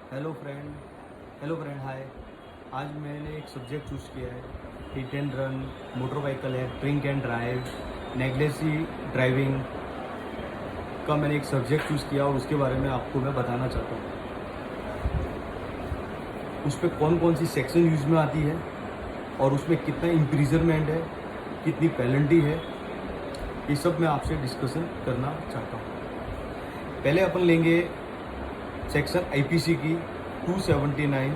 Hello friend हाय। आज मैंने एक सब्जेक्ट चूज़ किया है, hit and run, motor vehicle है, ड्रिंक एंड ड्राइव, नेगलेसी ड्राइविंग का मैंने एक सब्जेक्ट चूज़ किया और उसके बारे में आपको मैं बताना चाहता हूँ। उस पर कौन कौन सी सेक्शन यूज में आती है और उसमें कितना इम्प्रिजनमेंट है, कितनी पेनल्टी है, ये सब मैं आपसे डिस्कशन करना चाहता हूँ। पहले अपन लेंगे सेक्शन आईपीसी की 279,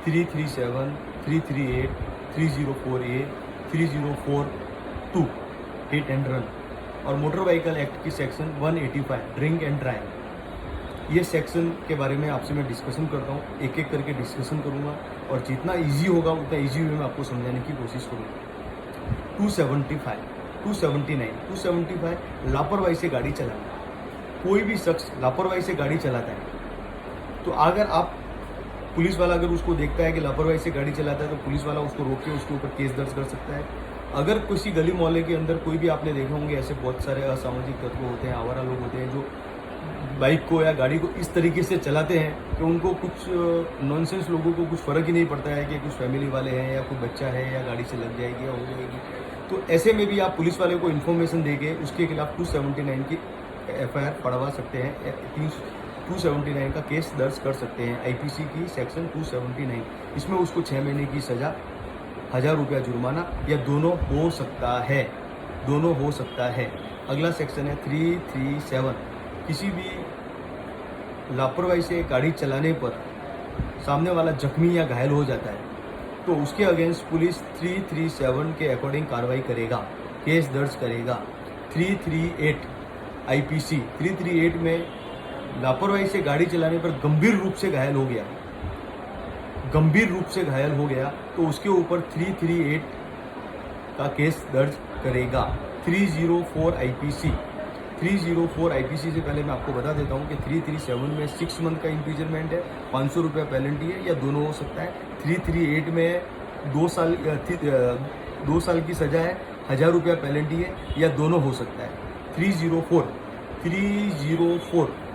337, 338, 304A, 3042 हिट एंड रन और मोटर व्हीकल एक्ट की सेक्शन 185 ड्रिंक एंड ड्राइव। ये सेक्शन के बारे में आपसे मैं डिस्कशन करता हूँ, एक एक करके डिस्कशन करूँगा और जितना इजी होगा उतना इजी वे में आपको समझाने की कोशिश करूँगा। 275, 279, 275 लापरवाही से गाड़ी चलाना। कोई भी शख्स लापरवाही से गाड़ी चलाता है तो अगर आप पुलिस वाला अगर उसको देखता है कि लापरवाही से गाड़ी चलाता है तो पुलिस वाला उसको रोक के उसके ऊपर केस दर्ज कर सकता है। अगर किसी गली मोहल्ले के अंदर कोई भी आपने देखे होंगे ऐसे बहुत सारे असामाजिक तत्व होते हैं, आवारा लोग होते हैं जो बाइक को या गाड़ी को इस तरीके से चलाते हैं कि उनको कुछ नॉनसेंस लोगों को कुछ फ़र्क ही नहीं पड़ता है कि कुछ फैमिली वाले हैं या कोई बच्चा है या गाड़ी से लग जाएगी या हो जाएगी। तो ऐसे में भी आप पुलिस वाले को इन्फॉर्मेशन दे के उसके खिलाफ 279 की FIR पढ़वा सकते हैं, 279 का केस दर्ज कर सकते हैं। आईपीसी की सेक्शन 279, इसमें उसको 6 महीने की सज़ा, 1000 रुपया जुर्माना या दोनों हो सकता है, दोनों हो सकता है। अगला सेक्शन है 337, किसी भी लापरवाही से गाड़ी चलाने पर सामने वाला जख्मी या घायल हो जाता है तो उसके अगेंस्ट पुलिस 337 के अकॉर्डिंग कार्रवाई करेगा, केस दर्ज करेगा। 338 आईपीसी 338 में लापरवाही से गाड़ी चलाने पर गंभीर रूप से घायल हो गया, गंभीर रूप से घायल हो गया तो उसके ऊपर 338 का केस दर्ज करेगा। 304 आईपीसी, 304 आईपीसी से पहले मैं आपको बता देता हूं कि 337 में 6 मंथ का इम्प्रिजनमेंट है, 500 रुपया पेनल्टी है या दोनों हो सकता है। 338 में 2 साल की सज़ा है, 1000 रुपया पेनल्टी है या दोनों हो सकता है।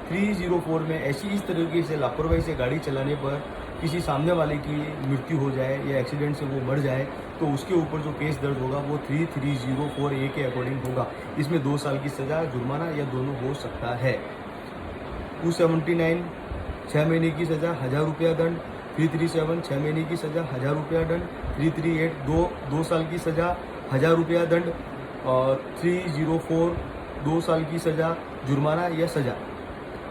304 में ऐसी इस तरीके से लापरवाही से गाड़ी चलाने पर किसी सामने वाले की मृत्यु हो जाए या एक्सीडेंट से वो मर जाए तो उसके ऊपर जो केस दर्ज होगा वो 3304A के अकॉर्डिंग होगा। इसमें 2 साल की सज़ा, जुर्माना या दोनों हो सकता है। 279 6 महीने की सज़ा, 1000 रुपया दंड। 337 6 महीने की सज़ा, 1000 रुपया दंड। 338 2 साल की सज़ा, 1000 रुपया दंड और 304 2 साल की सज़ा, जुर्माना या सज़ा।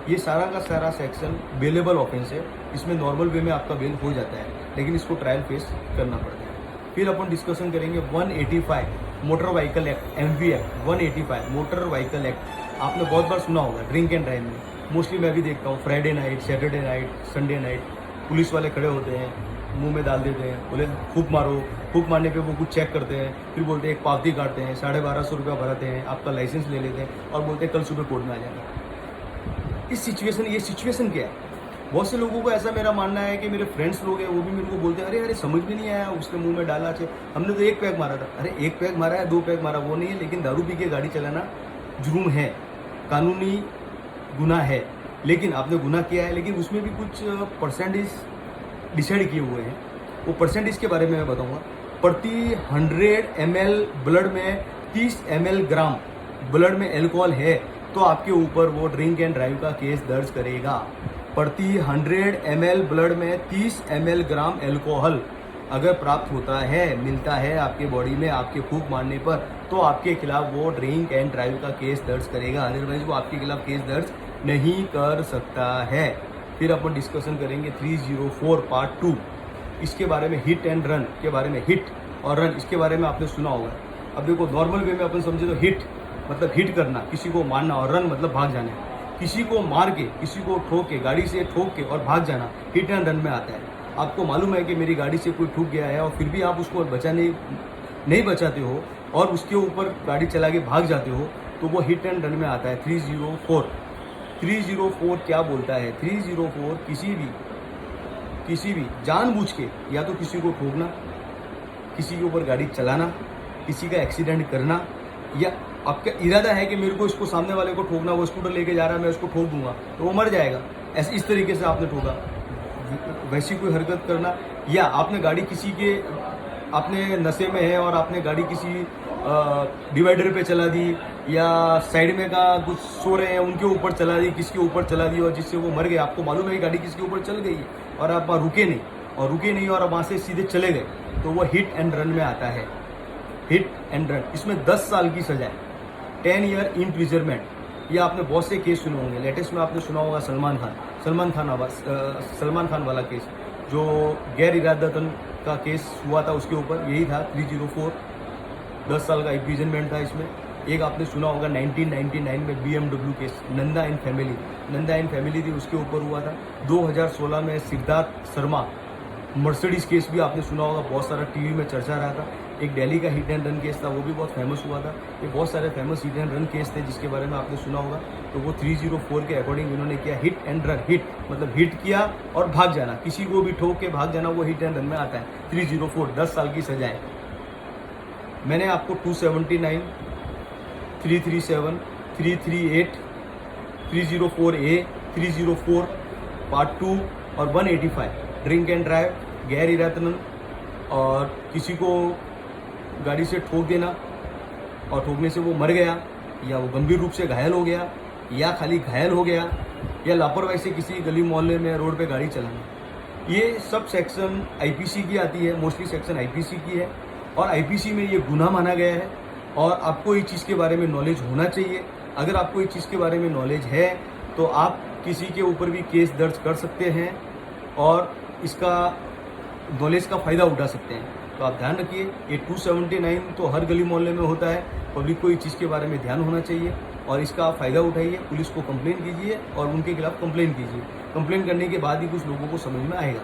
ये सारा का सारा सेक्शन बेलेबल ऑफेंस है, इसमें नॉर्मल वे में आपका बेल हो जाता है लेकिन इसको ट्रायल फेस करना पड़ता है। फिर अपन डिस्कशन करेंगे 185 motor vehicle act, MV act 185 motor vehicle act. आपने बहुत बार सुना होगा ड्रिंक एंड ड्राइव में, मोस्टली मैं भी देखता हूँ Friday night, Saturday night, Sunday night police वाले खड़े होते हैं, मुंह में डाल देते हैं, बोले फूक मारो, फूक मारने पे वो कुछ चेक करते हैं, फिर बोलते हैं एक पावती काटते हैं, 1250 रुपया भराते हैं, आपका लाइसेंस ले लेते हैं और बोलते हैं कल सुबह कोर्ट में आ जाएगा। ये सिचुएशन क्या है? बहुत से लोगों को ऐसा मेरा मानना है कि मेरे फ्रेंड्स लोग हैं वो भी मेरे को बोलते हैं अरे समझ में नहीं आया, उसने मुंह में डाला थे, हमने तो 1 पैक मारा था। अरे 1 पैक मारा है, 2 पैक मारा वो नहीं है, लेकिन दारू पी के गाड़ी चलाना जुर्म है, कानूनी गुनाह है। लेकिन आपने गुनाह किया है लेकिन उसमें भी कुछ परसेंटेज डिसाइड किए हुए हैं, वो परसेंटेज के बारे में मैं बताऊँगा। प्रति 100 ml ब्लड में 30 ml ग्राम ब्लड में एल्कोहल है तो आपके ऊपर वो ड्रिंक एंड ड्राइव का केस दर्ज करेगा। प्रति 100 ml ब्लड में 30 ml ग्राम एल्कोहल अगर प्राप्त होता है, मिलता है आपके बॉडी में आपके फूंक मारने पर तो आपके खिलाफ वो ड्रिंक एंड ड्राइव का केस दर्ज करेगा, अदरवाइज वो आपके खिलाफ केस दर्ज नहीं कर सकता है। फिर अपन डिस्कशन करेंगे 304 पार्ट 2, इसके बारे में हिट एंड रन के बारे में। हिट और रन इसके बारे में आपने सुना होगा। अब देखो नॉर्मल वे में अपन समझे तो हिट मतलब हिट करना, किसी को मारना, और रन मतलब भाग जाना। किसी को मार के, किसी को ठोक के, गाड़ी से ठोक के और भाग जाना हिट एंड रन में आता है। आपको मालूम है कि मेरी गाड़ी से कोई ठुक गया है और फिर भी आप उसको नहीं बचाते हो और उसके ऊपर गाड़ी चला के भाग जाते हो तो वो हिट एंड रन में आता है। 304 क्या बोलता है? 304 किसी भी जानबूझ के या तो किसी को ठोकना, किसी के ऊपर गाड़ी चलाना, किसी का एक्सीडेंट करना, या आपका इरादा है कि मेरे को इसको सामने वाले को ठोकना, वो स्कूटर लेके जा रहा है मैं उसको ठोक दूंगा तो वो मर जाएगा, ऐसे इस तरीके से आपने ठोका वैसी कोई हरकत करना, या आपने गाड़ी किसी के आपने नशे में है और आपने गाड़ी किसी डिवाइडर पे चला दी, या साइड में का कुछ सो रहे हैं उनके ऊपर चला दी, किसके ऊपर चला दी और जिससे वो मर गए। आपको मालूम है कि गाड़ी किसके ऊपर चल गई है और आप वहाँ रुके नहीं और वहाँ से सीधे चले गए, तो वो हिट एंड रन में आता है। हिट एंड रन, इसमें 10 साल की सजा है, 10 ईयर इम्प्रिजनमेंट। ये आपने बहुत से केस सुने होंगे। लेटेस्ट में आपने सुना होगा सलमान खान वाला केस, जो गैर इरादतन का केस हुआ था, उसके ऊपर यही था 304, 10 साल का इम्प्रिजनमेंट था इसमें। एक आपने सुना होगा 1999 में BMW case, Nanda and family थी, उसके ऊपर हुआ था। 2016 में सिद्धार्थ शर्मा मर्सिडीज केस भी आपने सुना होगा, बहुत सारा टीवी में चर्चा रहा था। एक दिल्ली का हिट एंड रन केस था, वो भी बहुत फेमस हुआ था। ये बहुत सारे famous hit and run case थे जिसके बारे में आपने सुना होगा। तो वो 304 के अकॉर्डिंग इन्होंने किया हिट एंड रन। हिट मतलब हिट किया और भाग जाना, किसी को भी ठोक के भाग जाना, वो हिट एंड रन में आता है। 304, 10 साल की सजा है। मैंने आपको 279, 337, 338, 304A, 304 पार्ट 2 और 185 ड्रिंक एंड ड्राइव, गैर इरादतन और किसी को गाड़ी से ठोक देना और ठोकने से वो मर गया, या वो गंभीर रूप से घायल हो गया, या खाली घायल हो गया, या लापरवाही से किसी गली मोहल्ले में रोड पे गाड़ी चलाना, ये सब सेक्शन आईपीसी की आती है। मोस्टली सेक्शन आईपीसी की है और आईपीसी में ये गुनाह माना गया है और आपको इस चीज़ के बारे में नॉलेज होना चाहिए। अगर आपको इस चीज़ के बारे में नॉलेज है तो आप किसी के ऊपर भी केस दर्ज कर सकते हैं और इसका नॉलेज का फ़ायदा उठा सकते हैं। तो आप ध्यान रखिए, ये 279 तो हर गली मोहल्ले में होता है। पब्लिक को इस चीज़ के बारे में ध्यान होना चाहिए और इसका आप फ़ायदा उठाइए। पुलिस को कंप्लेन कीजिए और उनके खिलाफ कंप्लेन कीजिए। कंप्लेन करने के बाद ही कुछ लोगों को समझ में आएगा।